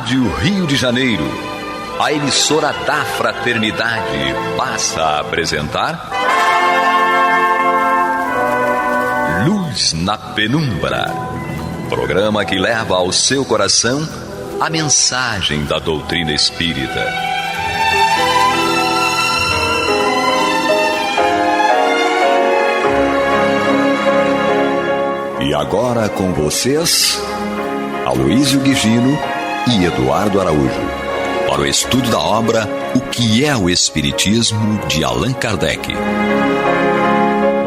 Rádio Rio de Janeiro, a emissora da fraternidade, passa a apresentar Luz na Penumbra, programa que leva ao seu coração a mensagem da doutrina espírita. E agora com vocês, Aloísio Guigino e Eduardo Araújo, para o estudo da obra O que é o Espiritismo, de Allan Kardec.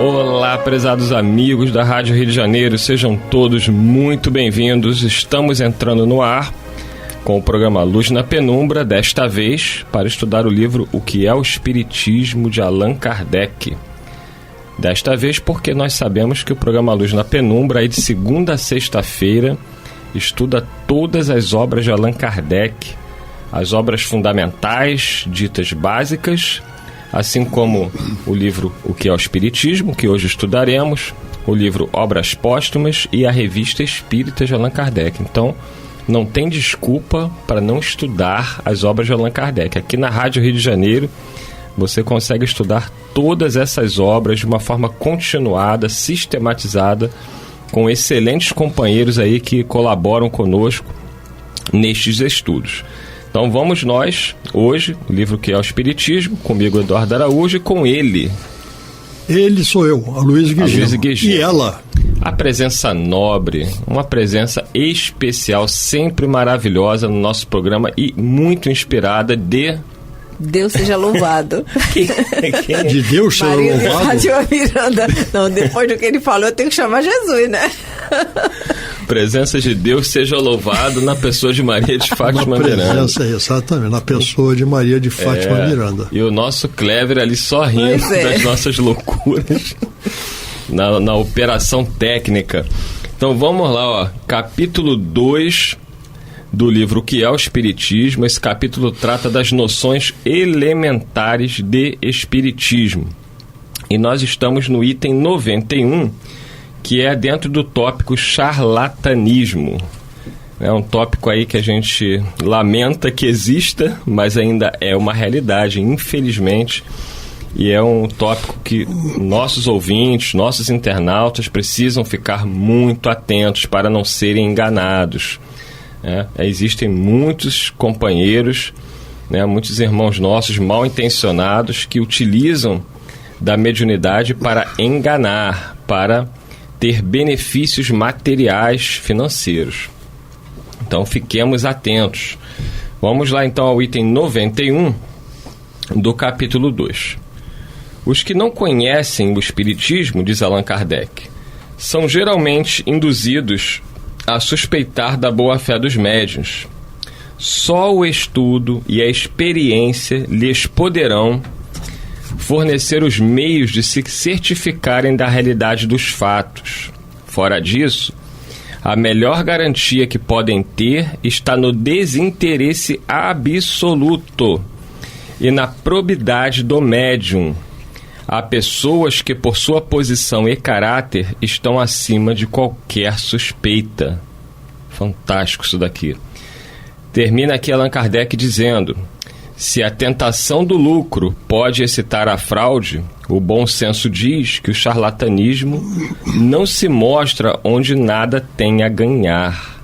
Olá, prezados amigos da Rádio Rio de Janeiro, sejam todos muito bem-vindos. Estamos entrando no ar com o programa Luz na Penumbra, desta vez para estudar o livro O que é o Espiritismo, de Allan Kardec. Desta vez porque nós sabemos que o programa Luz na Penumbra, aí de segunda a sexta-feira, estuda todas as obras de Allan Kardec, as obras fundamentais, ditas básicas, assim como o livro O que é o Espiritismo, que hoje estudaremos, o livro Obras Póstumas e a Revista Espírita de Allan Kardec. Então, não tem desculpa para não estudar as obras de Allan Kardec. Aqui na Rádio Rio de Janeiro, você consegue estudar todas essas obras de uma forma continuada, sistematizada, com excelentes companheiros aí que colaboram conosco nestes estudos. Então vamos nós, hoje, o livro que é o Espiritismo, comigo Eduardo Araújo e com ele. Ele sou eu, Aloísio Guigino. E ela? A presença nobre, uma presença especial, sempre maravilhosa no nosso programa e muito inspirada de... Deus seja louvado. De Deus seja Maria louvado? de Fátima Miranda. Não, depois do que ele falou, eu tenho que chamar Jesus, né? Presença de Deus seja louvado na pessoa de Maria de Fátima Miranda. Exatamente, na pessoa de Maria de Fátima Miranda. E o nosso Clever ali só rindo das nossas loucuras na operação técnica. Então vamos lá, ó. Capítulo 2 do livro O que é o Espiritismo. Esse capítulo trata das noções elementares de Espiritismo. E nós estamos no item 91, que é dentro do tópico charlatanismo. É um tópico aí que a gente lamenta que exista, mas ainda é uma realidade, infelizmente. E é um tópico que nossos ouvintes, nossos internautas precisam ficar muito atentos para não serem enganados. Existem muitos companheiros, muitos irmãos nossos mal intencionados que utilizam da mediunidade para enganar, para ter benefícios materiais financeiros. Então fiquemos atentos. Vamos lá então ao item 91 do capítulo 2. Os que não conhecem o Espiritismo, diz Allan Kardec, são geralmente induzidos a suspeitar da boa-fé dos médiuns. Só o estudo e a experiência lhes poderão fornecer os meios de se certificarem da realidade dos fatos. Fora disso, a melhor garantia que podem ter está no desinteresse absoluto e na probidade do médium. Há pessoas que, por sua posição e caráter, estão acima de qualquer suspeita. Fantástico isso daqui. Termina aqui Allan Kardec dizendo: se a tentação do lucro pode excitar a fraude, o bom senso diz que o charlatanismo não se mostra onde nada tem a ganhar.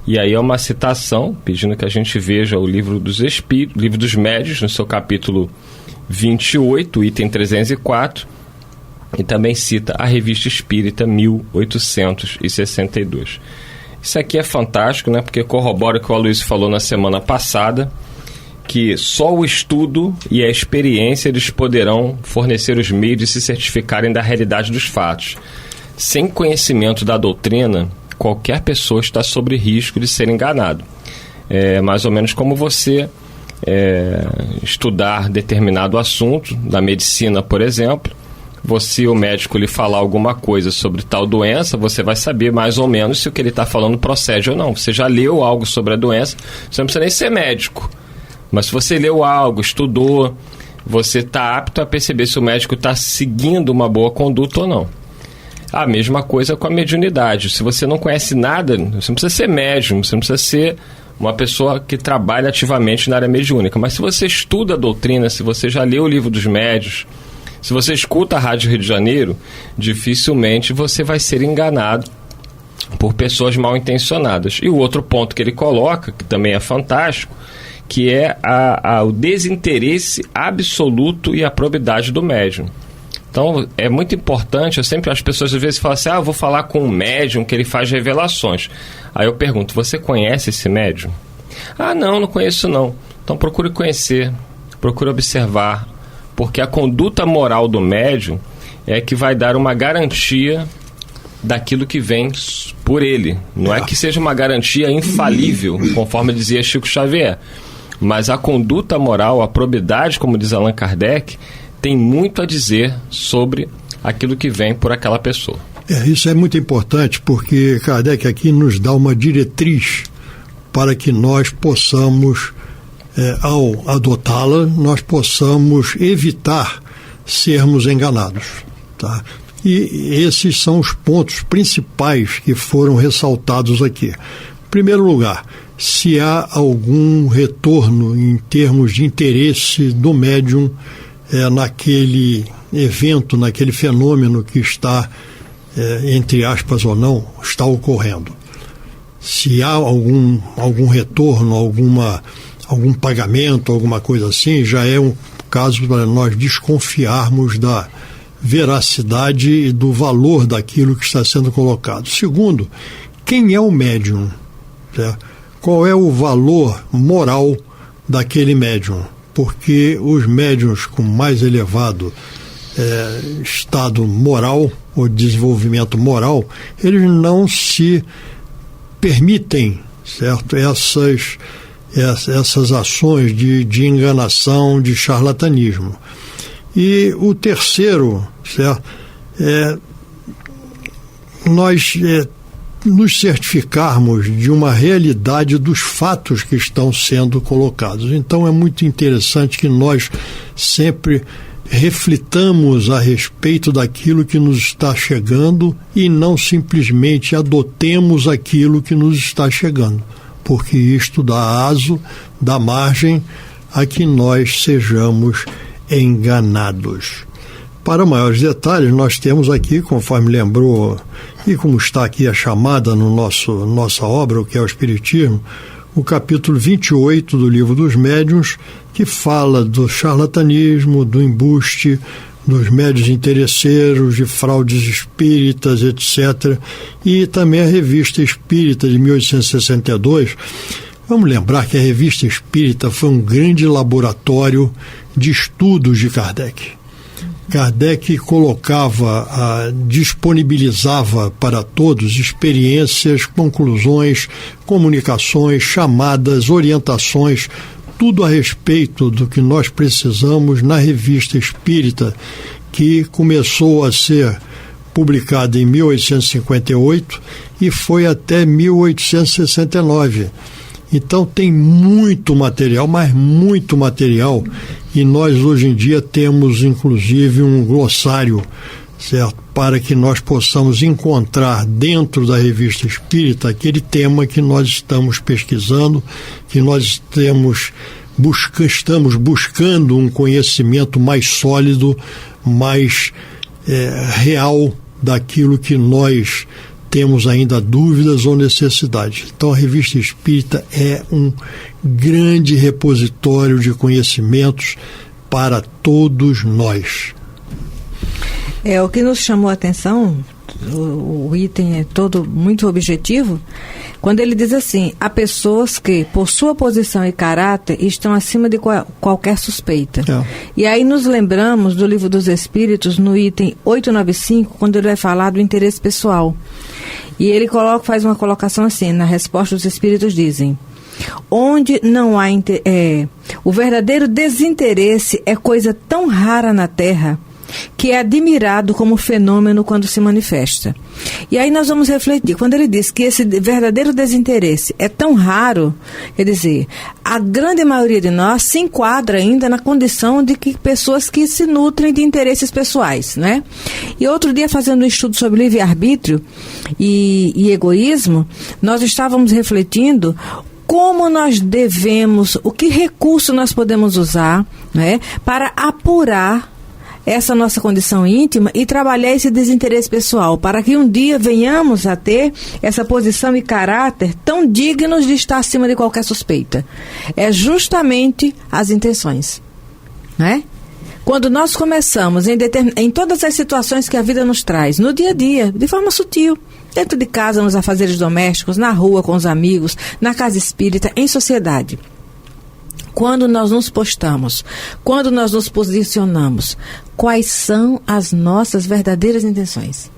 E aí é uma citação, pedindo que a gente veja o livro dos Espíritos, livro dos Médiuns, no seu capítulo 28, item 304, e também cita a Revista Espírita 1862. Isso aqui é fantástico, porque corrobora o que o Aloísio falou na semana passada, que só o estudo e a experiência eles poderão fornecer os meios de se certificarem da realidade dos fatos. Sem conhecimento da doutrina, qualquer pessoa está sob risco de ser enganado. É mais ou menos como você estudar determinado assunto, da medicina, por exemplo. Você, o médico, lhe falar alguma coisa sobre tal doença, você vai saber mais ou menos se o que ele está falando procede ou não. Você já leu algo sobre a doença, você não precisa nem ser médico. Mas se você leu algo, estudou, você está apto a perceber se o médico está seguindo uma boa conduta ou não. A mesma coisa com a mediunidade. Se você não conhece nada, você não precisa ser médium, você não precisa ser uma pessoa que trabalha ativamente na área mediúnica. Mas se você estuda a doutrina, se você já leu o Livro dos Médiuns, se você escuta a Rádio Rio de Janeiro, dificilmente você vai ser enganado por pessoas mal intencionadas. E o outro ponto que ele coloca, que também é fantástico, que é o desinteresse absoluto e a probidade do médium. Então, é muito importante, as pessoas às vezes falam assim, eu vou falar com um médium que ele faz revelações. Aí eu pergunto, você conhece esse médium? Não conheço não. Então procure conhecer, procure observar, porque a conduta moral do médium é que vai dar uma garantia daquilo que vem por ele. Não é que seja uma garantia infalível, conforme dizia Chico Xavier, mas a conduta moral, a probidade, como diz Allan Kardec, tem muito a dizer sobre aquilo que vem por aquela pessoa. Isso é muito importante, porque Kardec aqui nos dá uma diretriz para que nós possamos, ao adotá-la, nós possamos evitar sermos enganados, tá? E esses são os pontos principais que foram ressaltados aqui. Em primeiro lugar, se há algum retorno em termos de interesse do médium naquele evento, naquele fenômeno que está, entre aspas ou não, está ocorrendo. Se há algum retorno, algum pagamento, alguma coisa assim, já é um caso para nós desconfiarmos da veracidade e do valor daquilo que está sendo colocado. Segundo, quem é o médium? Qual é o valor moral daquele médium? Porque os médiuns com mais elevado estado moral ou desenvolvimento moral, eles não se permitem, certo, essas ações de enganação, de charlatanismo. E o terceiro, certo, nós nos certificarmos de uma realidade dos fatos que estão sendo colocados. Então é muito interessante que nós sempre reflitamos a respeito daquilo que nos está chegando e não simplesmente adotemos aquilo que nos está chegando, porque isto dá aso, dá margem a que nós sejamos enganados. Para maiores detalhes, nós temos aqui, conforme lembrou, e como está aqui a chamada no nossa obra, o que é o Espiritismo, o capítulo 28 do Livro dos Médiuns, que fala do charlatanismo, do embuste, dos médiuns interesseiros, de fraudes espíritas, etc. E também a Revista Espírita de 1862. Vamos lembrar que a Revista Espírita foi um grande laboratório de estudos de Kardec. Kardec disponibilizava para todos experiências, conclusões, comunicações, chamadas, orientações, tudo a respeito do que nós precisamos na Revista Espírita, que começou a ser publicada em 1858 e foi até 1869. Então tem muito material, mas muito material, e nós hoje em dia temos inclusive um glossário, certo? Para que nós possamos encontrar dentro da Revista Espírita aquele tema que nós estamos pesquisando, que nós estamos buscando um conhecimento mais sólido, mais real daquilo que nós temos ainda dúvidas ou necessidades. Então a Revista Espírita é um grande repositório de conhecimentos para todos nós. O que nos chamou a atenção, o item é todo muito objetivo, quando ele diz assim: há pessoas que, por sua posição e caráter, estão acima de qualquer suspeita. E aí nos lembramos do Livro dos Espíritos, no item 895, quando ele vai falar do interesse pessoal. E ele faz uma colocação assim, na resposta os Espíritos dizem: onde não há o verdadeiro desinteresse é coisa tão rara na Terra que é admirado como fenômeno quando se manifesta. E aí nós vamos refletir, quando ele diz que esse verdadeiro desinteresse é tão raro, quer dizer, a grande maioria de nós se enquadra ainda na condição de que pessoas que se nutrem de interesses pessoais, né? E outro dia, fazendo um estudo sobre livre-arbítrio e egoísmo, nós estávamos refletindo como nós devemos, que recurso nós podemos usar, né, para apurar essa nossa condição íntima e trabalhar esse desinteresse pessoal, para que um dia venhamos a ter essa posição e caráter tão dignos de estar acima de qualquer suspeita. É justamente as intenções, né? Quando nós começamos em todas as situações que a vida nos traz, no dia a dia, de forma sutil, dentro de casa, nos afazeres domésticos, na rua, com os amigos, na casa espírita, em sociedade. Quando nós nos postamos, quando nós nos posicionamos, quais são as nossas verdadeiras intenções?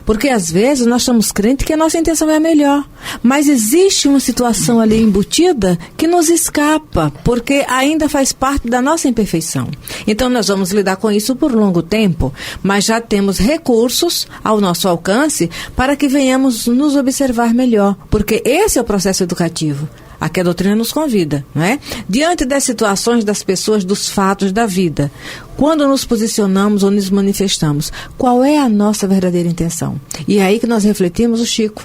Porque às vezes nós estamos crentes que a nossa intenção é a melhor, mas existe uma situação ali embutida que nos escapa, porque ainda faz parte da nossa imperfeição. Então nós vamos lidar com isso por longo tempo, mas já temos recursos ao nosso alcance para que venhamos nos observar melhor, porque esse é o processo educativo a que a doutrina nos convida, não é? Diante das situações das pessoas, dos fatos da vida, quando nos posicionamos ou nos manifestamos, qual é a nossa verdadeira intenção? E é aí que nós refletimos o Chico.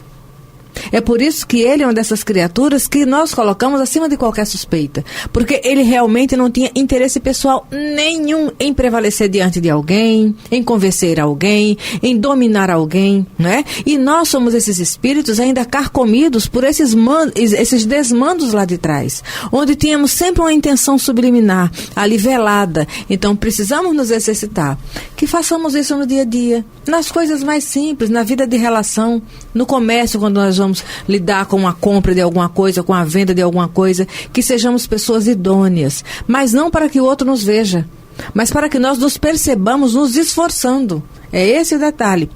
É por isso que ele é uma dessas criaturas que nós colocamos acima de qualquer suspeita. Porque ele realmente não tinha interesse pessoal nenhum em prevalecer diante de alguém, em convencer alguém, em dominar alguém, né? E nós somos esses espíritos ainda carcomidos por esses desmandos lá de trás, onde tínhamos sempre uma intenção subliminar, ali velada. Então precisamos nos exercitar. Que façamos isso no dia a dia, nas coisas mais simples, na vida de relação, no comércio, quando nós vamos lidar com a compra de alguma coisa, com a venda de alguma coisa, que sejamos pessoas idôneas, mas não para que o outro nos veja, mas para que nós nos percebamos nos esforçando. É esse o detalhe.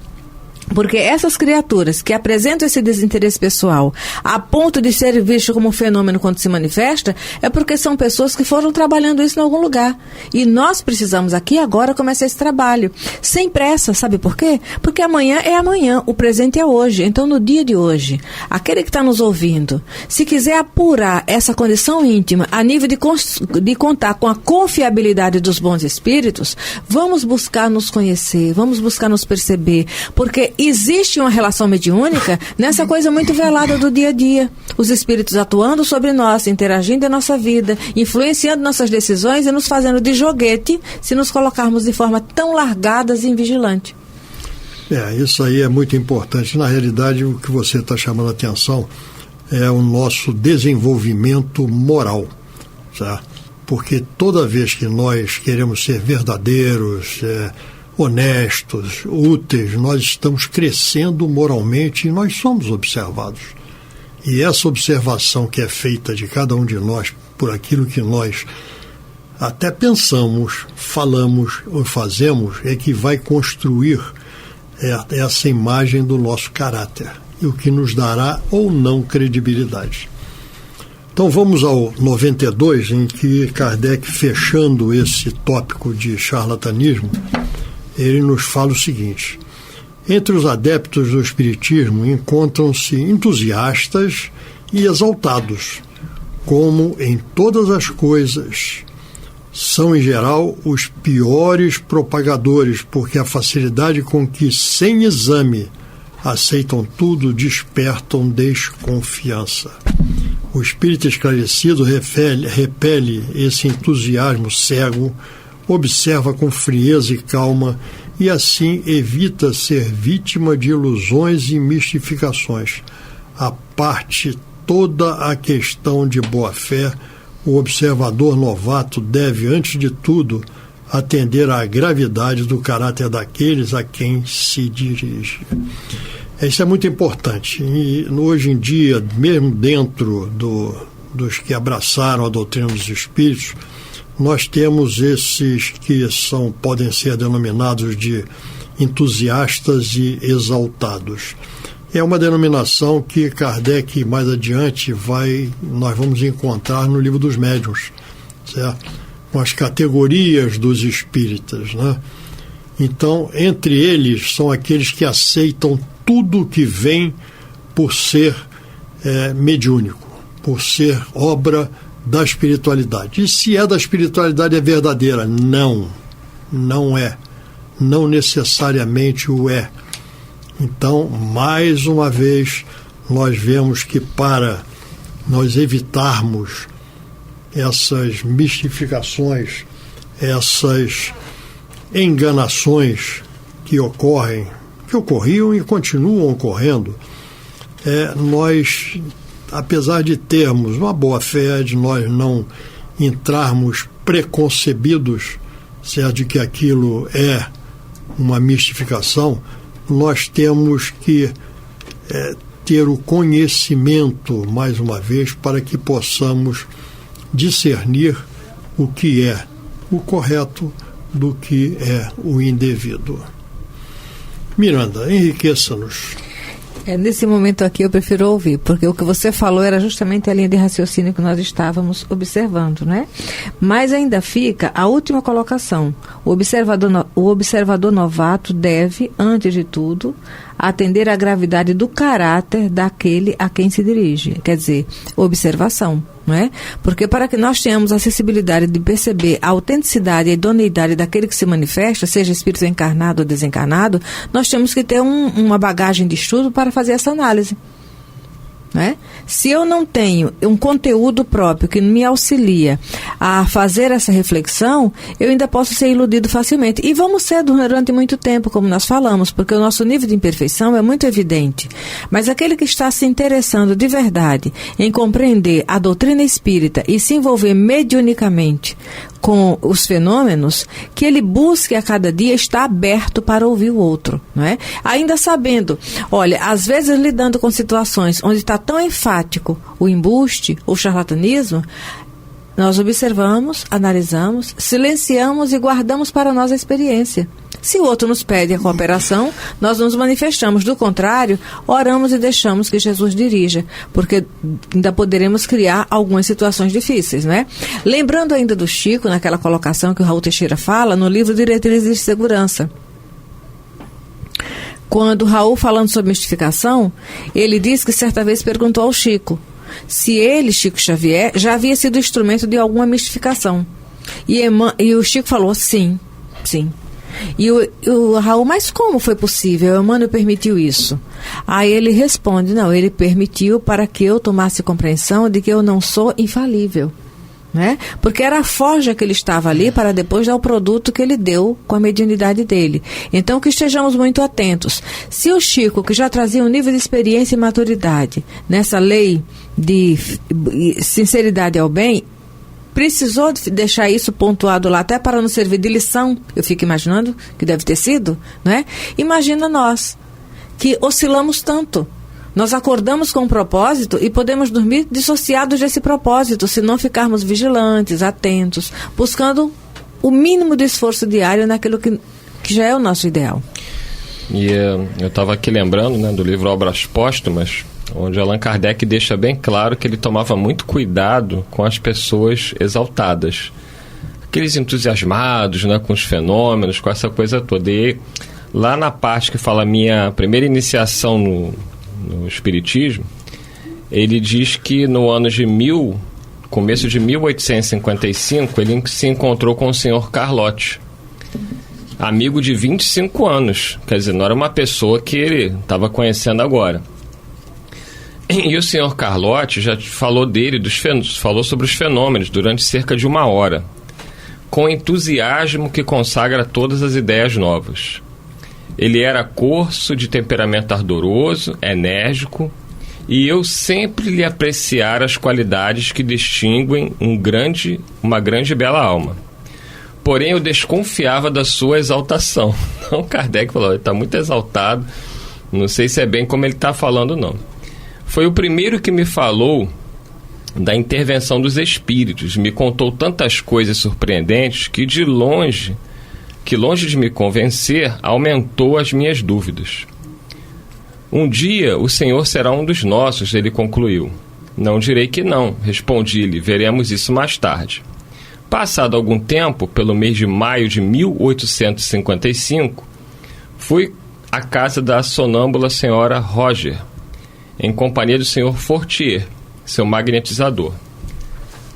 Porque essas criaturas que apresentam esse desinteresse pessoal a ponto de ser visto como um fenômeno quando se manifesta, é porque são pessoas que foram trabalhando isso em algum lugar. E nós precisamos aqui agora começar esse trabalho. Sem pressa, sabe por quê? Porque amanhã é amanhã, o presente é hoje. Então, no dia de hoje, aquele que está nos ouvindo, se quiser apurar essa condição íntima a nível de contar com a confiabilidade dos bons espíritos, vamos buscar nos conhecer, vamos buscar nos perceber, porque existe uma relação mediúnica nessa coisa muito velada do dia a dia. Os espíritos atuando sobre nós, interagindo em nossa vida, influenciando nossas decisões e nos fazendo de joguete se nos colocarmos de forma tão largadas e invigilante. Isso aí é muito importante. Na realidade, o que você está chamando a atenção é o nosso desenvolvimento moral, certo? Porque toda vez que nós queremos ser verdadeiros, honestos, úteis, nós estamos crescendo moralmente e nós somos observados. E essa observação que é feita de cada um de nós por aquilo que nós até pensamos, falamos ou fazemos é que vai construir essa imagem do nosso caráter e o que nos dará ou não credibilidade. Então vamos ao 92, em que Kardec, fechando esse tópico de charlatanismo, ele nos fala o seguinte: entre os adeptos do Espiritismo encontram-se entusiastas e exaltados, como em todas as coisas. São, em geral, os piores propagadores, porque a facilidade com que, sem exame, aceitam tudo, despertam desconfiança. O espírito esclarecido repele esse entusiasmo cego, observa com frieza e calma e assim evita ser vítima de ilusões e mistificações. A parte toda a questão de boa-fé, o observador novato deve, antes de tudo, atender à gravidade do caráter daqueles a quem se dirige. Isso é muito importante. E hoje em dia, mesmo dentro dos que abraçaram a doutrina dos espíritos, nós temos esses que podem ser denominados de entusiastas e exaltados. É uma denominação que Kardec, mais adiante, nós vamos encontrar no Livro dos Médiuns, certo? Com as categorias dos espíritas, né? Então, entre eles, são aqueles que aceitam tudo que vem por ser mediúnico, por ser obra da espiritualidade. E se é da espiritualidade, é verdadeira? Não é. Não necessariamente o é. Então, mais uma vez, nós vemos que para nós evitarmos essas mistificações, essas enganações que ocorriam e continuam ocorrendo, nós, apesar de termos uma boa fé, de nós não entrarmos preconcebidos, certo, de que aquilo é uma mistificação, nós temos que ter o conhecimento, mais uma vez, para que possamos discernir o que é o correto do que é o indevido. Miranda, enriqueça-nos. Nesse momento aqui eu prefiro ouvir, porque o que você falou era justamente a linha de raciocínio que nós estávamos observando, né? Mas ainda fica a última colocação. O observador novato deve, antes de tudo, atender à gravidade do caráter daquele a quem se dirige. Quer dizer, observação, não é? Porque para que nós tenhamos a acessibilidade de perceber a autenticidade e a idoneidade daquele que se manifesta, seja espírito encarnado ou desencarnado, nós temos que ter uma bagagem de estudo para fazer essa análise. Né? Se eu não tenho um conteúdo próprio que me auxilia a fazer essa reflexão, eu ainda posso ser iludido facilmente. E vamos ser durante muito tempo, como nós falamos, porque o nosso nível de imperfeição é muito evidente. Mas aquele que está se interessando de verdade em compreender a doutrina espírita e se envolver mediunicamente com os fenômenos, que ele busque a cada dia estar aberto para ouvir o outro, não é? Ainda sabendo, olha, às vezes lidando com situações onde está tão enfático o embuste, o charlatanismo, nós observamos, analisamos, silenciamos e guardamos para nós a experiência. Se o outro nos pede a cooperação, nós nos manifestamos. Do contrário, oramos e deixamos que Jesus dirija, porque ainda poderemos criar algumas situações difíceis, né? Lembrando ainda do Chico, naquela colocação que o Raul Teixeira fala, no livro Diretrizes de Segurança. Quando Raul, falando sobre mistificação, ele diz que certa vez perguntou ao Chico se ele, Chico Xavier, já havia sido instrumento de alguma mistificação. E o Chico falou, sim. E o Raul, mas como foi possível? O Emmanuel permitiu isso? Aí ele responde, não, ele permitiu para que eu tomasse compreensão de que eu não sou infalível. Né? Porque era a forja que ele estava ali para depois dar o produto que ele deu com a mediunidade dele. Então que estejamos muito atentos. Se o Chico, que já trazia um nível de experiência e maturidade nessa lei de sinceridade ao bem, precisou deixar isso pontuado lá até para nos servir de lição, eu fico imaginando que deve ter sido, né? Imagina nós, que oscilamos tanto. Nós acordamos com um propósito e podemos dormir dissociados desse propósito, se não ficarmos vigilantes, atentos, buscando o mínimo de esforço diário naquilo que já é o nosso ideal. E eu estava aqui lembrando, né, do livro Obras Póstumas, onde Allan Kardec deixa bem claro que ele tomava muito cuidado com as pessoas exaltadas. Aqueles entusiasmados, né, com os fenômenos, com essa coisa toda. E lá na parte que fala minha primeira iniciação no Espiritismo, ele diz que no ano de começo de 1855, ele se encontrou com o senhor Carlotti, amigo de 25 anos, quer dizer, não era uma pessoa que ele estava conhecendo agora. E o senhor Carlotti já falou falou sobre os fenômenos durante cerca de 1 hora, com entusiasmo que consagra todas as ideias novas. Ele era corso, de temperamento ardoroso, enérgico, e eu sempre lhe apreciara as qualidades que distinguem uma grande e bela alma. Porém, eu desconfiava da sua exaltação. Então, Kardec falou, ele está muito exaltado, não sei se é bem como ele está falando, não. Foi o primeiro que me falou da intervenção dos espíritos, me contou tantas coisas surpreendentes que longe de me convencer, aumentou as minhas dúvidas. Um dia o Senhor será um dos nossos, ele concluiu. Não direi que não, respondi-lhe, veremos isso mais tarde. Passado algum tempo, pelo mês de maio de 1855, fui à casa da sonâmbula senhora Roger, em companhia do senhor Fortier, seu magnetizador.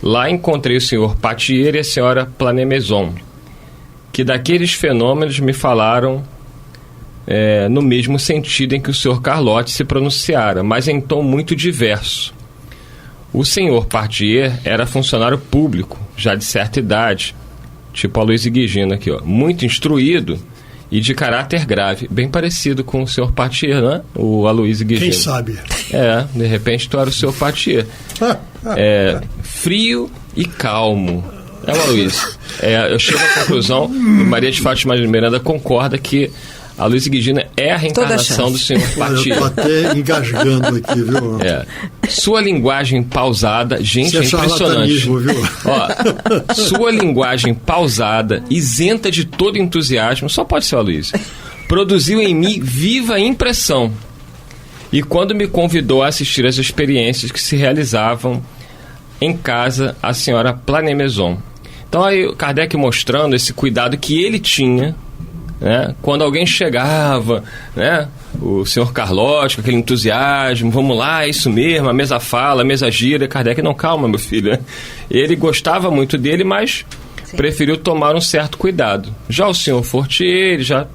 Lá encontrei o senhor Patier e a senhora Planemezon, que daqueles fenômenos me falaram no mesmo sentido em que o senhor Carlotti se pronunciara, mas em tom muito diverso. O senhor Partier era funcionário público, já de certa idade, tipo a Aloysio Guigino aqui, ó, muito instruído e de caráter grave, bem parecido com o senhor Partier, né? O Aloysio Guigino. Quem sabe? De repente tu era o senhor Partier. Frio e calmo. Aloysio, eu chego à conclusão, e Maria de Fátima de Miranda concorda que a Aloysio Guigino é a reencarnação do senhor Partier. Eu tô até engasgando aqui, viu? Sua linguagem pausada, gente, é impressionante. Viu? Ó, sua linguagem pausada, isenta de todo entusiasmo, só pode ser o Aloysio, produziu em mim viva impressão. E quando me convidou a assistir às experiências que se realizavam em casa, a senhora Plané-Maison. Então aí o Kardec mostrando esse cuidado que ele tinha, né? Quando alguém chegava, né? O senhor Carlotti, com aquele entusiasmo, vamos lá, é isso mesmo, a mesa fala, a mesa gira. Kardec, não, calma, meu filho. Ele gostava muito dele, mas preferiu tomar um certo cuidado. Já o senhor Fortier, ele já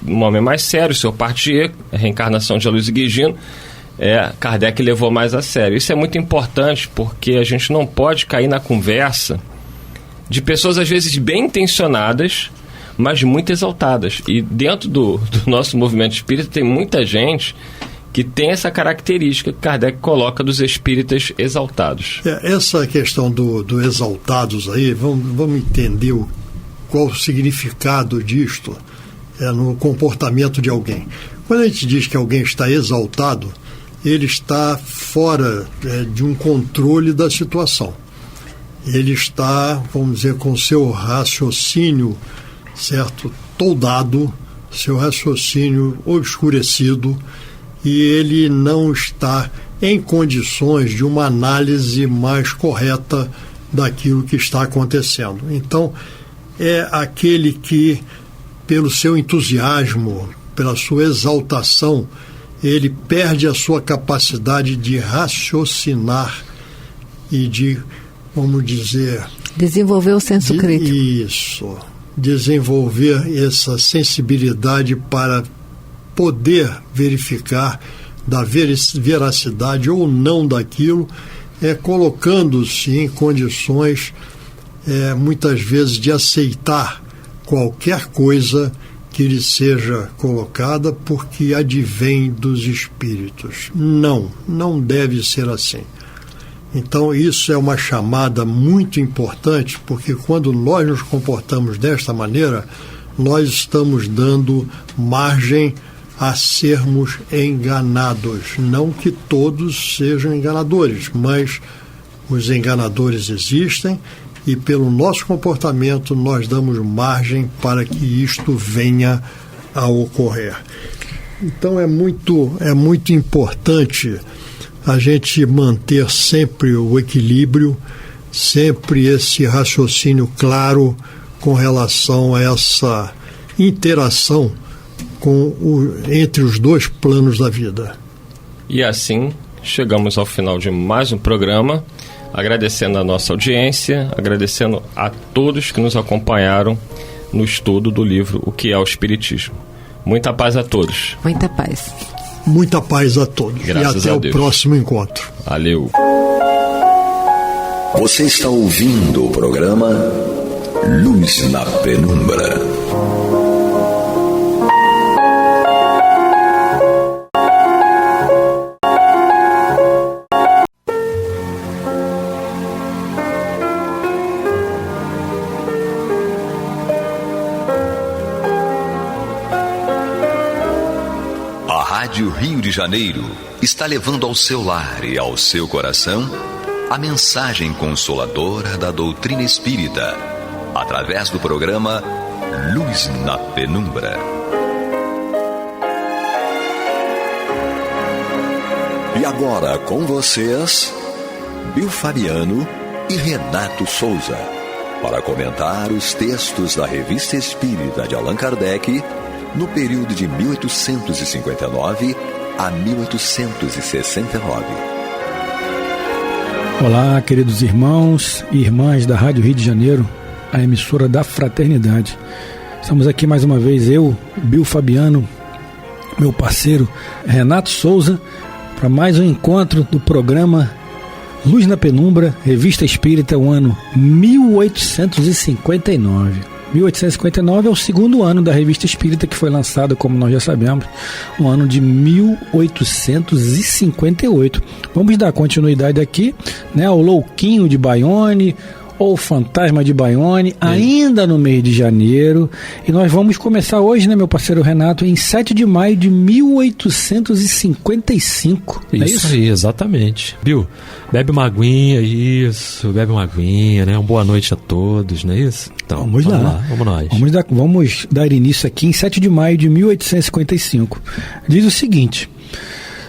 um homem mais sério, o senhor Partier, a reencarnação de Aloysio Guigino, Kardec levou mais a sério. Isso é muito importante, porque a gente não pode cair na conversa de pessoas, às vezes, bem intencionadas, mas muito exaltadas. E dentro do nosso movimento espírita tem muita gente que tem essa característica que Kardec coloca dos espíritas exaltados. Essa questão do exaltados aí, vamos entender qual o significado disto no comportamento de alguém. Quando a gente diz que alguém está exaltado, ele está fora de um controle da situação. Ele está, vamos dizer, com seu raciocínio, certo, toldado, seu raciocínio obscurecido, e ele não está em condições de uma análise mais correta daquilo que está acontecendo. Então, é aquele que, pelo seu entusiasmo, pela sua exaltação, ele perde a sua capacidade de raciocinar e de, vamos dizer... desenvolver o senso crítico. Isso. Desenvolver essa sensibilidade para poder verificar da veracidade ou não daquilo, colocando-se em condições, muitas vezes, de aceitar qualquer coisa que lhe seja colocada porque advém dos espíritos. Não deve ser assim. Então, isso é uma chamada muito importante, porque quando nós nos comportamos desta maneira, nós estamos dando margem a sermos enganados. Não que todos sejam enganadores, mas os enganadores existem e, pelo nosso comportamento, nós damos margem para que isto venha a ocorrer. Então, é muito importante a gente manter sempre o equilíbrio, sempre esse raciocínio claro com relação a essa interação entre os dois planos da vida. E assim chegamos ao final de mais um programa, agradecendo a nossa audiência, agradecendo a todos que nos acompanharam no estudo do livro O que é o Espiritismo. Muita paz a todos. Muita paz. Muita paz a todos. Graças e até a o Deus. Próximo encontro. Valeu. Você está ouvindo o programa Luz na Penumbra. Rádio Rio de Janeiro está levando ao seu lar e ao seu coração a mensagem consoladora da doutrina espírita, através do programa Luz na Penumbra. E agora com vocês, Bill Fabiano e Renato Souza, para comentar os textos da Revista Espírita de Allan Kardec no período de 1859 a 1869. Olá, queridos irmãos e irmãs da Rádio Rio de Janeiro, a emissora da Fraternidade. Estamos aqui mais uma vez, eu, Bill Fabiano, meu parceiro Renato Souza, para mais um encontro do programa Luz na Penumbra, Revista Espírita, o ano 1859. 1859 é o segundo ano da Revista Espírita, que foi lançada, como nós já sabemos, no ano de 1858. Vamos dar continuidade aqui, né, ao Louquinho de Bayonne, ou Fantasma de Bayonne, ainda no mês de janeiro. E nós vamos começar hoje, né, meu parceiro Renato, em 7 de maio de 1855. Isso, é isso? Aí, exatamente. Bill, bebe uma aguinha, bebe uma aguinha, né? Uma boa noite a todos, não é isso? Então, vamos lá. Vamos nós. Vamos dar início aqui em 7 de maio de 1855. Diz o seguinte: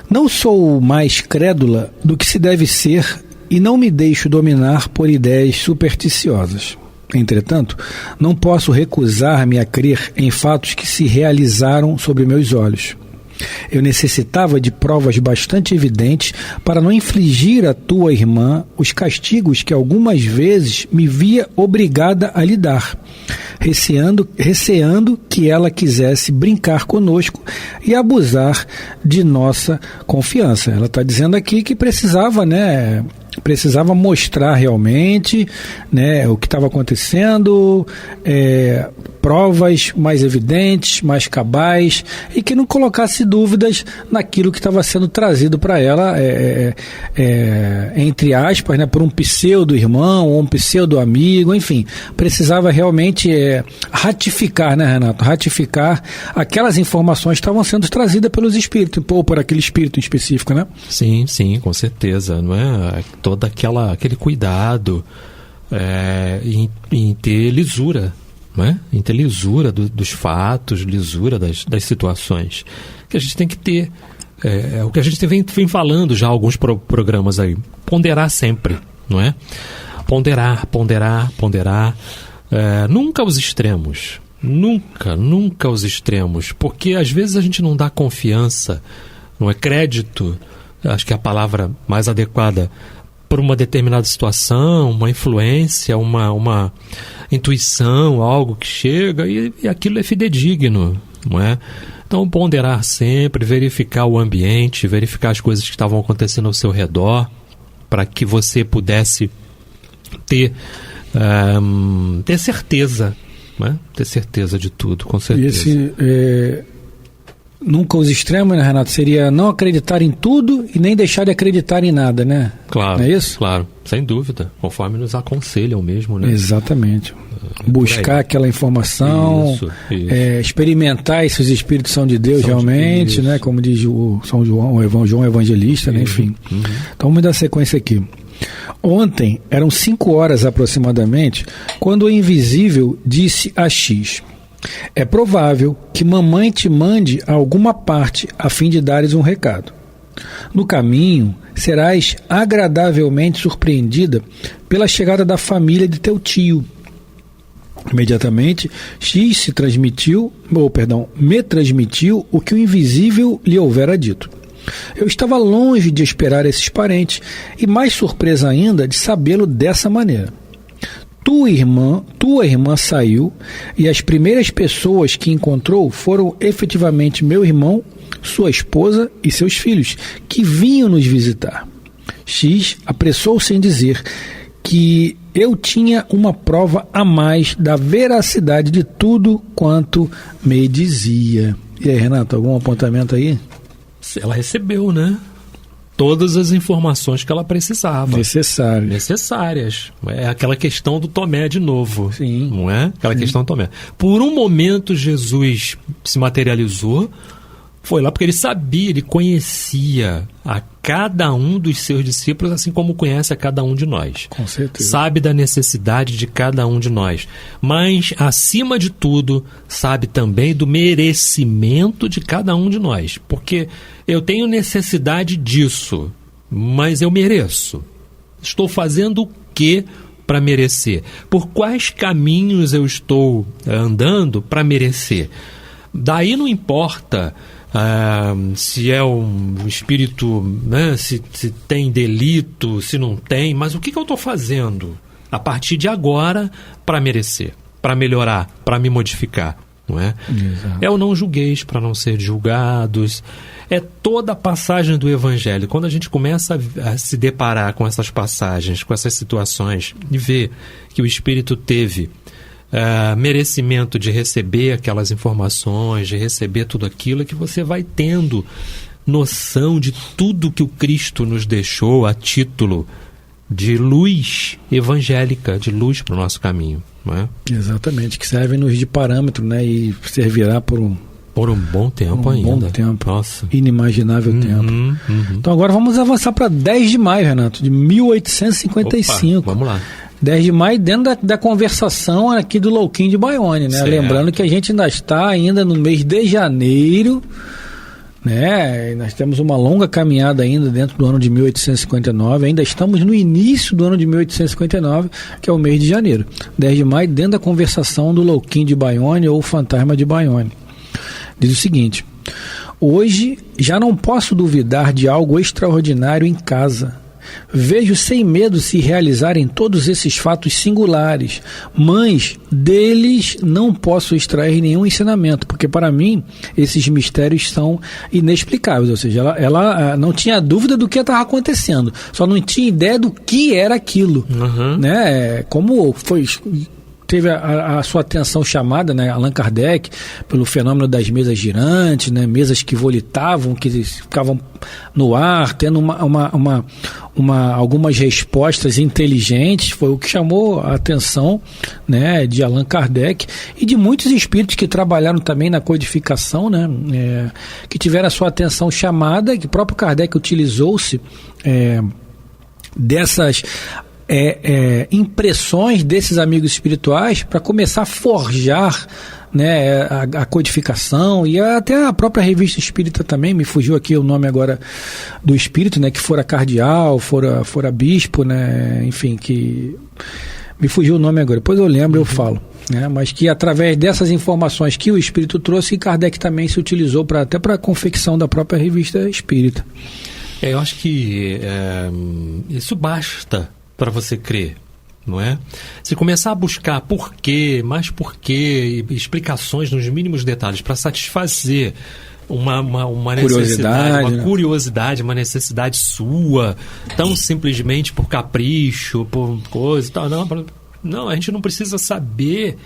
não sou mais crédula do que se deve ser e não me deixo dominar por ideias supersticiosas. Entretanto, não posso recusar-me a crer em fatos que se realizaram sob meus olhos. Eu necessitava de provas bastante evidentes para não infligir à tua irmã os castigos que algumas vezes me via obrigada a lhe dar, receando que ela quisesse brincar conosco e abusar de nossa confiança. Ela está dizendo aqui que precisava mostrar realmente, né, o que estava acontecendo, provas mais evidentes, mais cabais, e que não colocasse dúvidas naquilo que estava sendo trazido para ela, entre aspas, né, por um pseudo-irmão ou um pseudo-amigo, enfim, precisava realmente ratificar, né, Renato? Ratificar aquelas informações que estavam sendo trazidas pelos espíritos, ou por aquele espírito em específico, né? Sim, com certeza, não é? Todo aquele cuidado em ter lisura, não é? Em ter lisura dos fatos, lisura das situações que a gente tem que ter. O que a gente vem falando já alguns programas aí. Ponderar sempre, não é? Ponderar. Nunca os extremos. Nunca os extremos. Porque às vezes a gente não dá confiança, não é? Crédito, acho que é a palavra mais adequada, por uma determinada situação, uma influência, uma intuição, algo que chega, e aquilo é fidedigno, não é? Então, ponderar sempre, verificar o ambiente, verificar as coisas que estavam acontecendo ao seu redor, para que você pudesse ter certeza, não é? Ter certeza de tudo, com certeza. E nunca os extremos, né, Renato? Seria não acreditar em tudo e nem deixar de acreditar em nada, né? Claro. Não é isso? Claro, sem dúvida. Conforme nos aconselham mesmo, né? Exatamente. Buscar aquela informação, isso. Experimentar se os espíritos são de Deus realmente, né? Como diz o São João, o João Evangelista, né? Enfim. Então vamos dar sequência aqui. Ontem, eram 5 horas aproximadamente, quando o invisível disse a X: é provável que mamãe te mande a alguma parte a fim de dares um recado. No caminho, serás agradavelmente surpreendida pela chegada da família de teu tio. Imediatamente, X me transmitiu o que o invisível lhe houvera dito. Eu estava longe de esperar esses parentes e mais surpresa ainda de sabê-lo dessa maneira. Tua irmã saiu e as primeiras pessoas que encontrou foram efetivamente meu irmão, sua esposa e seus filhos, que vinham nos visitar. X apressou-se em dizer que eu tinha uma prova a mais da veracidade de tudo quanto me dizia. E aí, Renato, algum apontamento aí? Ela recebeu, né? Todas as informações que ela precisava. Necessárias. É aquela questão do Tomé de novo. Sim. Não é? Aquela questão do Tomé. Por um momento, Jesus se materializou, foi lá porque ele sabia, ele conhecia a cada um dos seus discípulos, assim como conhece a cada um de nós. Com certeza. Sabe da necessidade de cada um de nós. Mas, acima de tudo, sabe também do merecimento de cada um de nós. Porque eu tenho necessidade disso, mas eu mereço. Estou fazendo o que para merecer? Por quais caminhos eu estou andando para merecer? Daí não importa se é um espírito, né, se tem delito, se não tem, mas o que eu estou fazendo a partir de agora para merecer, para melhorar, para me modificar? não é? Exato. É o não julgueis para não ser julgados. É toda a passagem do Evangelho. Quando a gente começa a se deparar com essas passagens, com essas situações, e ver que o Espírito teve merecimento de receber aquelas informações, de receber tudo aquilo, é que você vai tendo noção de tudo que o Cristo nos deixou a título de luz evangélica, de luz para o nosso caminho, não é? Exatamente, que servem-nos de parâmetro, né? E servirá por um bom tempo ainda. Bom tempo. Nossa. Inimaginável tempo. Então agora vamos avançar para 10 de maio, Renato, de 1855. Opa, vamos lá. 10 de maio, dentro da conversação aqui do Louquinho de Baione, né? Certo. Lembrando que a gente ainda está no mês de janeiro, né? E nós temos uma longa caminhada ainda dentro do ano de 1859, ainda estamos no início do ano de 1859, que é o mês de janeiro. 10 de maio, dentro da conversação do Louquinho de Baione ou Fantasma de Baione. Diz o seguinte: hoje já não posso duvidar de algo extraordinário em casa. Vejo sem medo se realizarem todos esses fatos singulares, mas deles não posso extrair nenhum ensinamento, porque para mim esses mistérios são inexplicáveis. Ou seja, ela não tinha dúvida do que estava acontecendo, só não tinha ideia do que era aquilo, né? Como foi... Teve a sua atenção chamada, né, Allan Kardec, pelo fenômeno das mesas girantes, né, mesas que volitavam, que ficavam no ar, tendo algumas respostas inteligentes. Foi o que chamou a atenção, né, de Allan Kardec e de muitos espíritos que trabalharam também na codificação, né, que tiveram a sua atenção chamada, que o próprio Kardec utilizou-se dessas... impressões desses amigos espirituais para começar a forjar, né, a codificação e até a própria revista espírita também. Me fugiu aqui o nome agora do espírito, né, que fora cardeal, fora bispo, né, enfim, que me fugiu o nome agora, depois eu lembro, eu falo, né, mas que através dessas informações que o espírito trouxe, Kardec também se utilizou até para a confecção da própria revista espírita. Eu acho que isso basta para você crer, não é? Se começar a buscar porquê, mais porquê, explicações nos mínimos detalhes para satisfazer uma necessidade, uma curiosidade, uma necessidade sua, tão simplesmente por capricho, por coisa e tal, não, a gente não precisa saber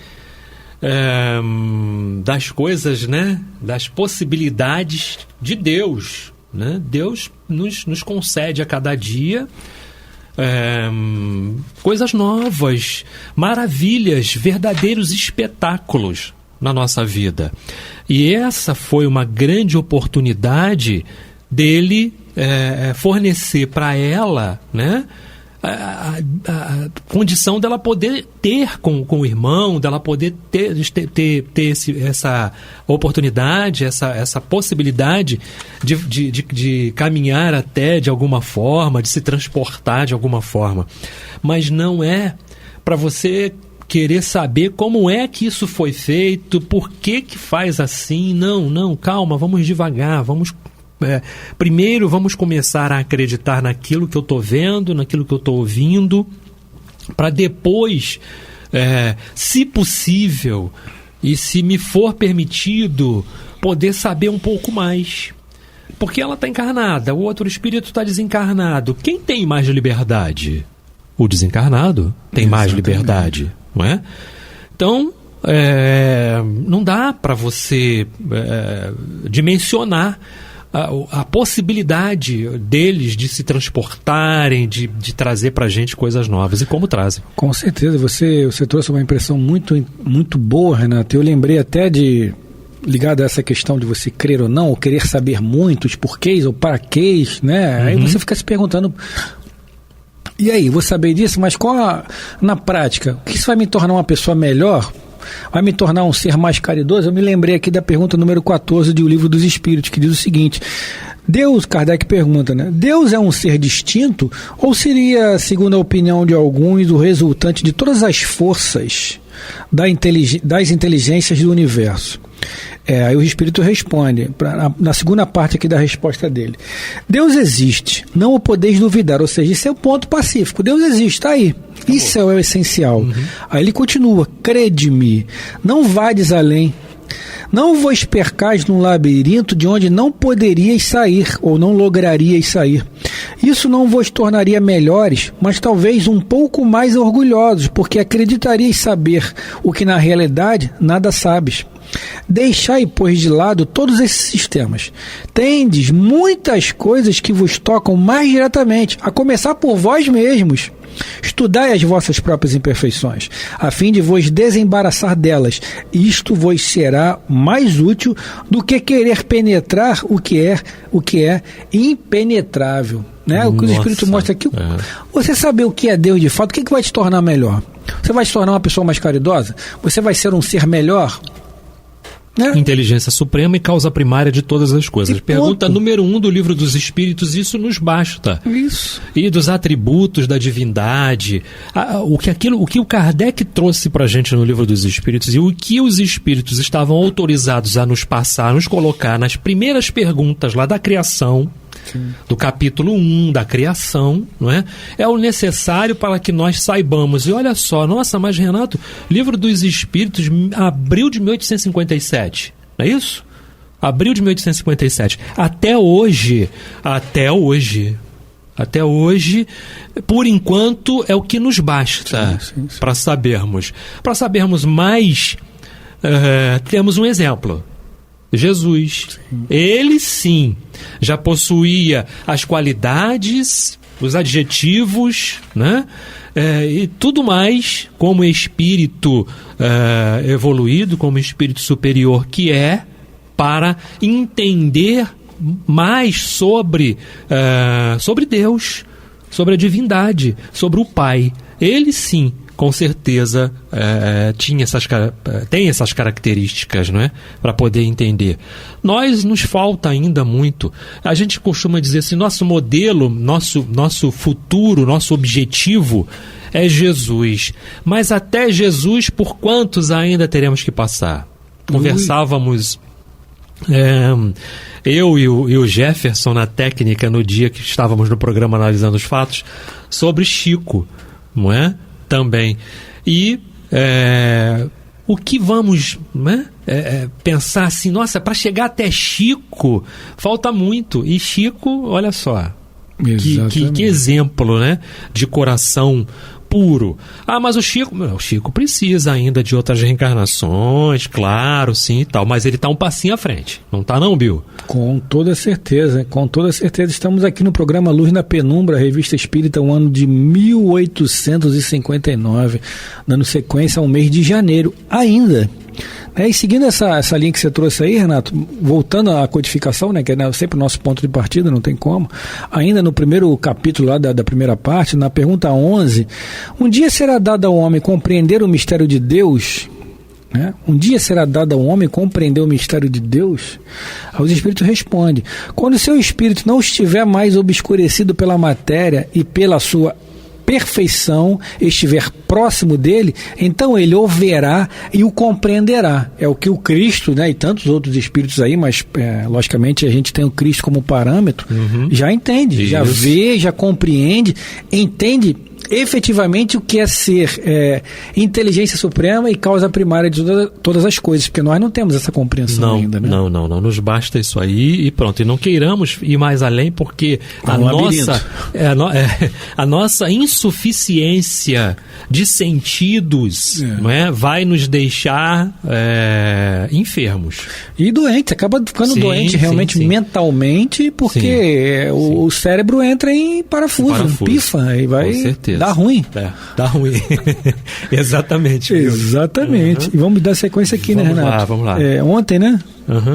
das coisas, né? Das possibilidades de Deus, né? Deus nos concede a cada dia coisas novas, maravilhas, verdadeiros espetáculos na nossa vida. E essa foi uma grande oportunidade dele fornecer para ela, né, a condição dela poder ter com o irmão, dela poder ter essa oportunidade, essa possibilidade de caminhar até de alguma forma, de se transportar de alguma forma. Mas não é para você querer saber como é que isso foi feito, por que faz assim. Não, calma, vamos devagar, primeiro vamos começar a acreditar naquilo que eu estou vendo, naquilo que eu estou ouvindo, para depois, se possível, e se me for permitido, poder saber um pouco mais. Porque ela está encarnada, o outro espírito está desencarnado. Quem tem mais liberdade? O desencarnado tem mais liberdade, não é? Então, não dá para você dimensionar a possibilidade deles de se transportarem, de trazer para a gente coisas novas, e como trazem. Com certeza, você trouxe uma impressão muito, muito boa, Renato. Eu lembrei até ligado a essa questão de você crer ou não, ou querer saber muito, os porquês ou para quês, né? Aí você fica se perguntando, e aí, vou saber disso, mas na prática, o que isso vai me tornar uma pessoa melhor? Vai me tornar um ser mais caridoso? Eu me lembrei aqui da pergunta número 14 do Livro dos Espíritos, que diz o seguinte: Kardec pergunta, né? Deus é um ser distinto ou seria, segundo a opinião de alguns, o resultante de todas as forças das inteligências do universo? Aí o Espírito responde, na segunda parte aqui da resposta dele: Deus existe, não o podeis duvidar. Ou seja, esse é o ponto pacífico. Deus existe, está aí. Isso é o essencial. Aí ele continua: crede-me, não vades além. Não vos percais num labirinto de onde não poderíeis sair, ou não lograríeis sair. Isso não vos tornaria melhores, mas talvez um pouco mais orgulhosos, porque acreditaríeis saber o que na realidade nada sabes. Deixai, pois, de lado todos esses sistemas. Tendes muitas coisas que vos tocam mais diretamente, a começar por vós mesmos. Estudai as vossas próprias imperfeições, a fim de vos desembaraçar delas. Isto vos será mais útil do que querer penetrar o que é impenetrável. Né? O que o Espírito mostra aqui. Você saber o que é Deus de fato, o que vai te tornar melhor? Você vai se tornar uma pessoa mais caridosa? Você vai ser um ser melhor? Inteligência suprema e causa primária de todas as coisas. Pergunta número 1 do Livro dos Espíritos, isso nos basta. Isso. E dos atributos da divindade, o que o Kardec trouxe para a gente no Livro dos Espíritos e o que os Espíritos estavam autorizados a nos passar, a nos colocar nas primeiras perguntas lá da criação, do capítulo 1 da criação, não é? É o necessário para que nós saibamos. E olha só, nossa, mas Renato, Livro dos Espíritos, abril de 1857, não é isso? Abril de 1857. Até hoje, por enquanto, é o que nos basta para sabermos. Para sabermos mais, temos um exemplo. Jesus, ele sim, já possuía as qualidades, os adjetivos, né? E tudo mais, como espírito evoluído, como espírito superior que é, para entender mais sobre Deus, sobre a divindade, sobre o Pai. Ele sim, com certeza tem essas características, não é? Para poder entender. Nos falta ainda muito. A gente costuma dizer assim, nosso modelo, nosso futuro, nosso objetivo é Jesus. Mas até Jesus, por quantos ainda teremos que passar? Conversávamos, eu e o Jefferson na técnica no dia que estávamos no programa analisando os fatos, sobre Chico, não é? Também. E o que vamos, né, pensar assim, nossa, para chegar até Chico falta muito. E Chico, olha só, que exemplo, né, de coração puro. Mas o Chico precisa ainda de outras reencarnações, claro, sim e tal, mas ele está um passinho à frente, não está não, Bill? Com toda certeza, estamos aqui no programa Luz na Penumbra, Revista Espírita, o ano de 1859, dando sequência ao mês de janeiro ainda. E seguindo essa linha que você trouxe aí, Renato, voltando à codificação, né, que é sempre o nosso ponto de partida, não tem como, ainda no primeiro capítulo lá da primeira parte, na pergunta 11, um dia será dado ao homem compreender o mistério de Deus, né? Um dia será dado ao homem compreender o mistério de Deus? Os Espíritos respondem, quando seu espírito não estiver mais obscurecido pela matéria e pela sua perfeição estiver próximo dele, então ele o verá e o compreenderá. É o que o Cristo, né, e tantos outros espíritos aí, mas logicamente a gente tem o Cristo como parâmetro, já entende, já vê, já compreende, entende efetivamente o que é ser inteligência suprema e causa primária de todas as coisas, porque nós não temos essa compreensão ainda, né? Não, nos basta isso aí e pronto, e não queiramos ir mais além, porque a nossa insuficiência de sentidos não é, vai nos deixar enfermos. E doente, acaba ficando doente realmente mentalmente, porque o cérebro entra em parafuso. Pifa, e vai dar ruim. Dá ruim. Exatamente. Exatamente. E vamos dar sequência aqui, né, Renato? Vamos lá. Ontem, né?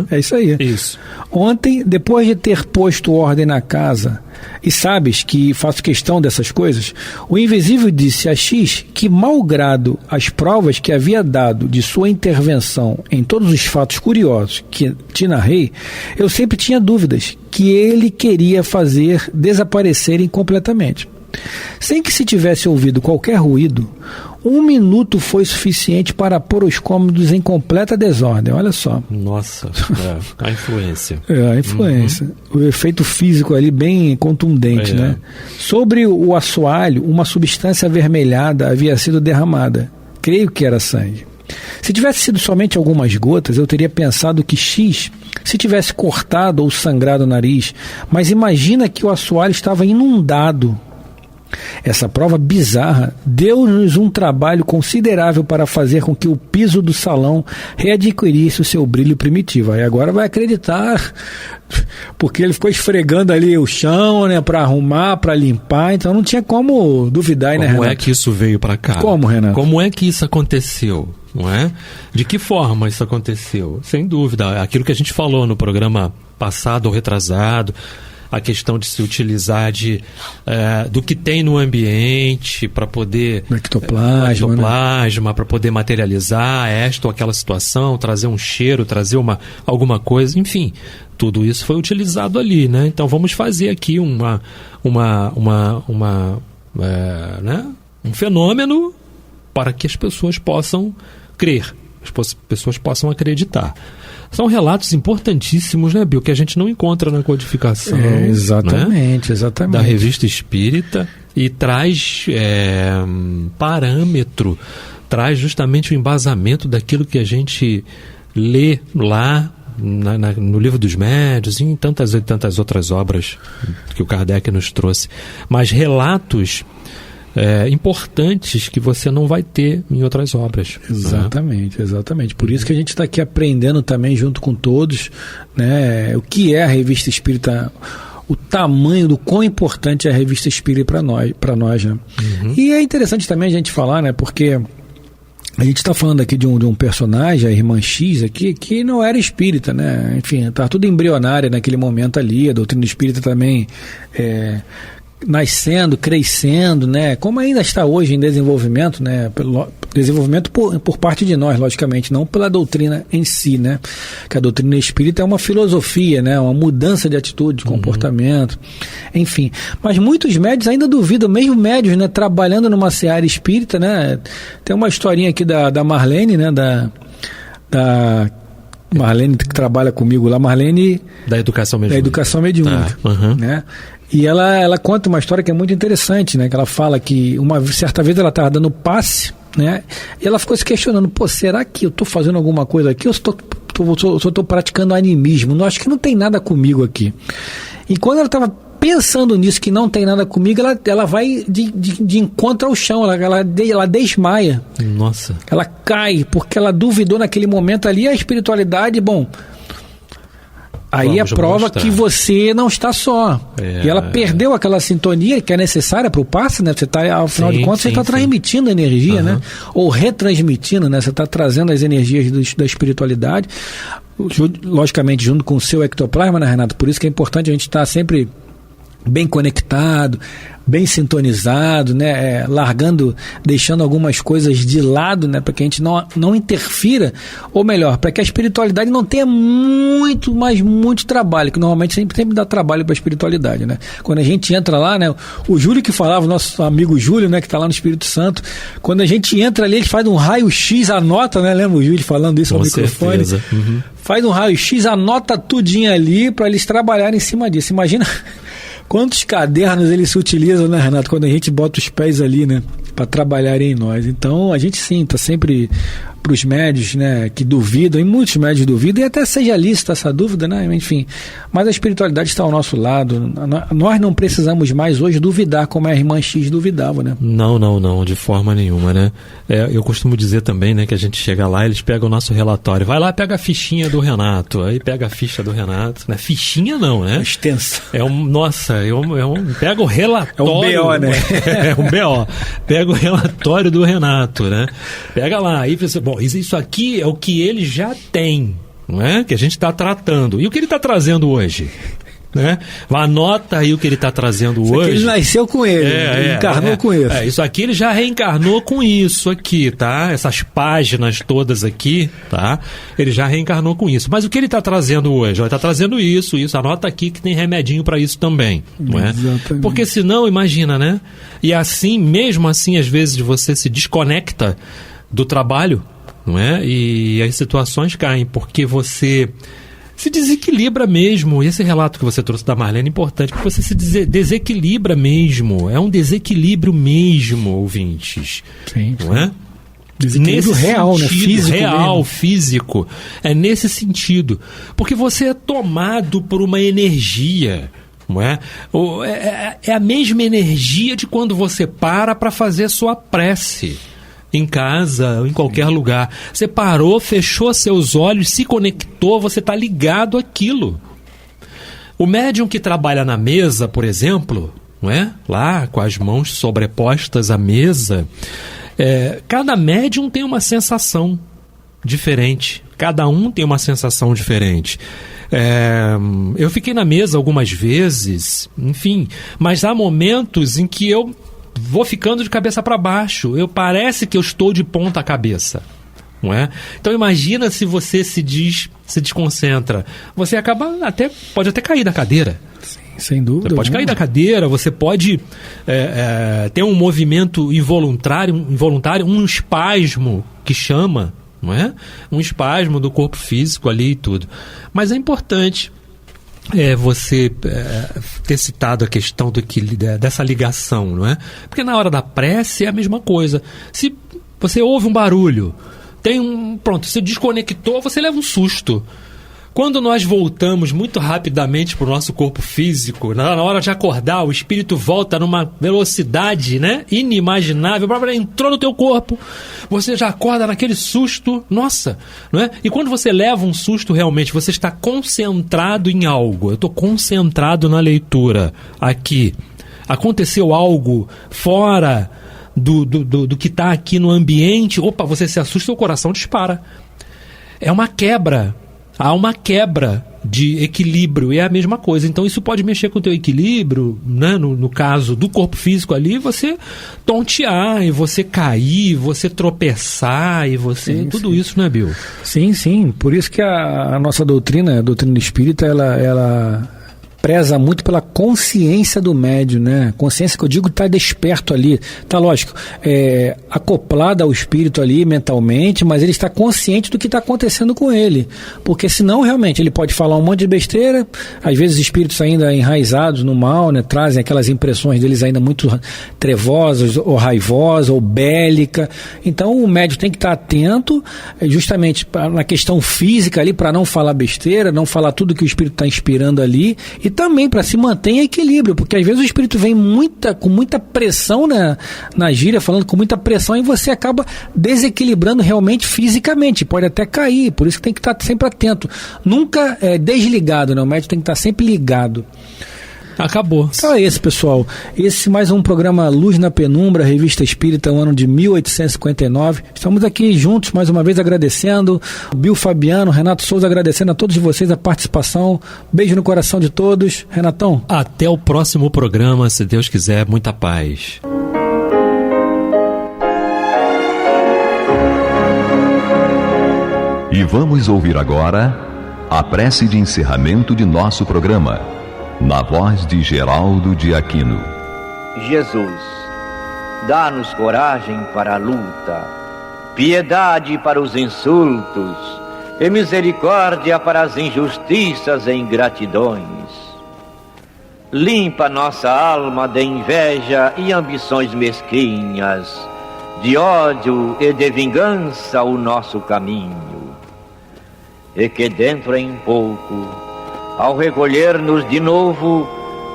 É isso aí. Isso. Ontem, depois de ter posto ordem na casa, e sabes que faço questão dessas coisas, o invisível disse a X que, malgrado as provas que havia dado de sua intervenção em todos os fatos curiosos que te narrei, eu sempre tinha dúvidas que ele queria fazer desaparecerem completamente. Sem que se tivesse ouvido qualquer ruído, 1 minuto foi suficiente para pôr os cômodos em completa desordem. Olha só. Nossa, a influência. A influência. O efeito físico ali bem contundente, né? Sobre o assoalho, uma substância avermelhada havia sido derramada. Creio que era sangue. Se tivesse sido somente algumas gotas, eu teria pensado que X se tivesse cortado ou sangrado o nariz, mas imagina que o assoalho estava inundado. Essa prova bizarra deu-nos um trabalho considerável para fazer com que o piso do salão readquirisse o seu brilho primitivo. Aí agora vai acreditar, porque ele ficou esfregando ali o chão, né, para arrumar, para limpar, então não tinha como duvidar, né, Renato? Como é que isso veio para cá? Como, Renato? Como é que isso aconteceu? Não é? De que forma isso aconteceu? Sem dúvida, aquilo que a gente falou no programa passado ou retrasado, a questão de se utilizar do que tem no ambiente para poder... ectoplasma, para poder materializar esta ou aquela situação, trazer um cheiro, trazer alguma coisa, enfim, tudo isso foi utilizado ali, né? Então vamos fazer aqui um fenômeno para que as pessoas possam crer, as pessoas possam acreditar. São relatos importantíssimos, né, Bill, que a gente não encontra na codificação. Exatamente, né? Exatamente. Da Revista Espírita, e traz parâmetro, traz justamente o embasamento daquilo que a gente lê lá no Livro dos Médiuns e em tantas outras obras que o Kardec nos trouxe. Mas relatos importantes que você não vai ter em outras obras. Exatamente, né? Exatamente. Por isso que a gente está aqui aprendendo também junto com todos, né, o que é a Revista Espírita, o tamanho do quão importante é a Revista Espírita para nós, né? E é interessante também a gente falar, né, porque a gente está falando aqui de um personagem, a Irmã X aqui, que não era espírita, né? Enfim, está tudo embrionária naquele momento ali, a doutrina espírita também nascendo, crescendo, né? Como ainda está hoje em desenvolvimento, né? Desenvolvimento por parte de nós, logicamente, não pela doutrina em si, né? Que a doutrina espírita é uma filosofia, né? Uma mudança de atitude, de comportamento, enfim. Mas muitos médios ainda duvidam, mesmo médios, né? Trabalhando numa seara espírita, né? Tem uma historinha aqui da Marlene, né? Da Marlene que trabalha comigo lá, Marlene... Da educação mediúnica. Da educação mediúnica, né? E ela conta uma história que é muito interessante, né? Que ela fala que uma certa vez ela estava dando passe, né? E ela ficou se questionando, será que eu estou fazendo alguma coisa aqui ou só estou praticando animismo? Não, acho que não tem nada comigo aqui. E quando ela estava pensando nisso, que não tem nada comigo, ela vai de encontro ao chão, ela desmaia. Nossa. Ela cai, porque ela duvidou naquele momento ali, a espiritualidade, aí é prova que você não está só. E ela perdeu aquela sintonia que é necessária para o passe, né? Você tá, ao final de contas, você está transmitindo energia, né? Ou retransmitindo, né? Você está trazendo as energias da espiritualidade, logicamente junto com o seu ectoplasma, né, Renato? Por isso que é importante a gente estar sempre bem conectado, bem sintonizado, né? Deixando algumas coisas de lado, né? Para que a gente não interfira, ou melhor, para que a espiritualidade não tenha muito trabalho, que normalmente sempre dá trabalho para a espiritualidade, né? Quando a gente entra lá, né? O Júlio que falava, o nosso amigo Júlio, né? Que está lá no Espírito Santo, quando a gente entra ali, ele faz um raio-x, anota, né? Lembra o Júlio falando isso no microfone? Faz um raio-x, anota tudinho ali para eles trabalharem em cima disso. Imagina quantos cadernos eles se utilizam, né, Renato, quando a gente bota os pés ali, né, para trabalharem em nós. Então, a gente sim, está sempre para os médios, né, que duvidam, e muitos médios duvidam, e até seja lícita essa dúvida, né, enfim. Mas a espiritualidade está ao nosso lado. Nós não precisamos mais hoje duvidar como a Irmã X duvidava, né? Não, de forma nenhuma, né? Eu costumo dizer também, né, que a gente chega lá, eles pegam o nosso relatório. Vai lá, pega a fichinha do Renato, aí pega a ficha do Renato, né? Fichinha não, né? Extensa. Pega o relatório. É um BO, né? É um BO. Pega o relatório do Renato, né? Pega lá, aí você, isso aqui é o que ele já tem, não é? Que a gente está tratando. E o que ele está trazendo hoje? Né? Anota aí o que ele está trazendo hoje. Ele nasceu com ele, encarnou com isso. Isso aqui ele já reencarnou com isso aqui, tá? Essas páginas todas aqui, tá? Ele já reencarnou com isso. Mas o que ele está trazendo hoje? Ele está trazendo isso. Anota aqui que tem remedinho para isso também, não é? Exatamente. Porque senão, imagina, né? E assim, mesmo assim, às vezes você se desconecta do trabalho, não é? E as situações caem, porque você se desequilibra mesmo. Esse relato que você trouxe da Marlene é importante, porque você se desequilibra mesmo. É um desequilíbrio mesmo, ouvintes. Sim. Não é? Desequilíbrio real, né? Físico mesmo. Físico. É nesse sentido. Porque você é tomado por uma energia, não é? É a mesma energia de quando você para fazer sua prece. Em casa, em qualquer lugar. Você parou, fechou seus olhos, se conectou, você está ligado àquilo. O médium que trabalha na mesa, por exemplo, não é? Lá com as mãos sobrepostas à mesa, cada médium tem uma sensação diferente. Cada um tem uma sensação diferente. Eu fiquei na mesa algumas vezes, enfim, mas há momentos em que eu vou ficando de cabeça para baixo. Parece que eu estou de ponta cabeça. Não é? Então imagina se você se desconcentra. Você pode até cair da cadeira. Sim, sem dúvida. Você pode cair da cadeira, você pode ter um movimento involuntário, um espasmo que chama, não é? Um espasmo do corpo físico ali e tudo. Mas é importante você ter citado a questão dessa ligação, não é? Porque na hora da prece é a mesma coisa. Se você ouve um barulho, você desconectou, você leva um susto. Quando nós voltamos muito rapidamente para o nosso corpo físico, na hora de acordar, o espírito volta numa velocidade, né, inimaginável, entrou no teu corpo, você já acorda naquele susto, nossa, não é? E quando você leva um susto realmente, você está concentrado em algo. Eu estou concentrado na leitura aqui. Aconteceu algo fora do que está aqui no ambiente, você se assusta, seu coração dispara. É uma quebra. Há uma quebra de equilíbrio, e é a mesma coisa. Então isso pode mexer com o teu equilíbrio, né? No caso do corpo físico ali, você tontear, e você cair, você tropeçar, e você... Sim, tudo sim. isso, né, Bill? Sim. Por isso que a nossa doutrina, a doutrina espírita, ela preza muito pela consciência do médium, né? Consciência que eu digo está desperto ali, tá, lógico, acoplado ao espírito ali mentalmente, mas ele está consciente do que está acontecendo com ele, porque senão realmente ele pode falar um monte de besteira, às vezes espíritos ainda enraizados no mal, né? Trazem aquelas impressões deles ainda muito trevosas, ou raivosas, ou bélica. Então o médium tem que estar atento justamente na questão física ali, para não falar besteira, não falar tudo que o espírito está inspirando ali, e também para se manter em equilíbrio, porque às vezes o espírito vem com muita pressão na gíria, falando com muita pressão, e você acaba desequilibrando realmente fisicamente, pode até cair. Por isso que tem que estar sempre atento, nunca desligado, né? O médium tem que estar sempre ligado. Acabou. Então é esse, pessoal. Esse mais um programa Luz na Penumbra, Revista Espírita, ano de 1859. Estamos aqui juntos, mais uma vez, agradecendo. Bill Fabiano, Renato Souza, agradecendo a todos vocês a participação. Beijo no coração de todos. Renatão. Até o próximo programa, se Deus quiser. Muita paz. E vamos ouvir agora a prece de encerramento de nosso programa, na voz de Geraldo de Aquino. Jesus, dá-nos coragem para a luta, piedade para os insultos e misericórdia para as injustiças e ingratidões. Limpa nossa alma de inveja e ambições mesquinhas, de ódio e de vingança o nosso caminho. E que dentro em pouco, ao recolher-nos de novo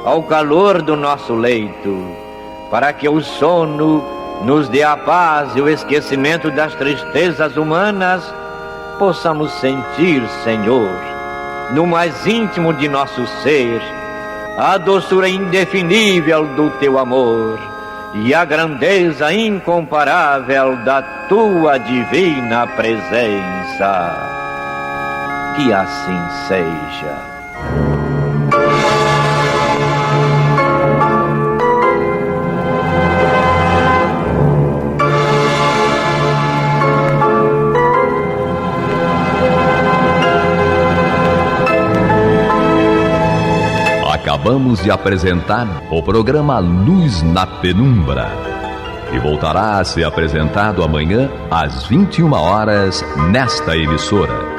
ao calor do nosso leito, para que o sono nos dê a paz e o esquecimento das tristezas humanas, possamos sentir, Senhor, no mais íntimo de nosso ser, a doçura indefinível do Teu amor e a grandeza incomparável da Tua divina presença. Que assim seja. Acabamos de apresentar o programa Luz na Penumbra, que voltará a ser apresentado amanhã às 21 horas nesta emissora.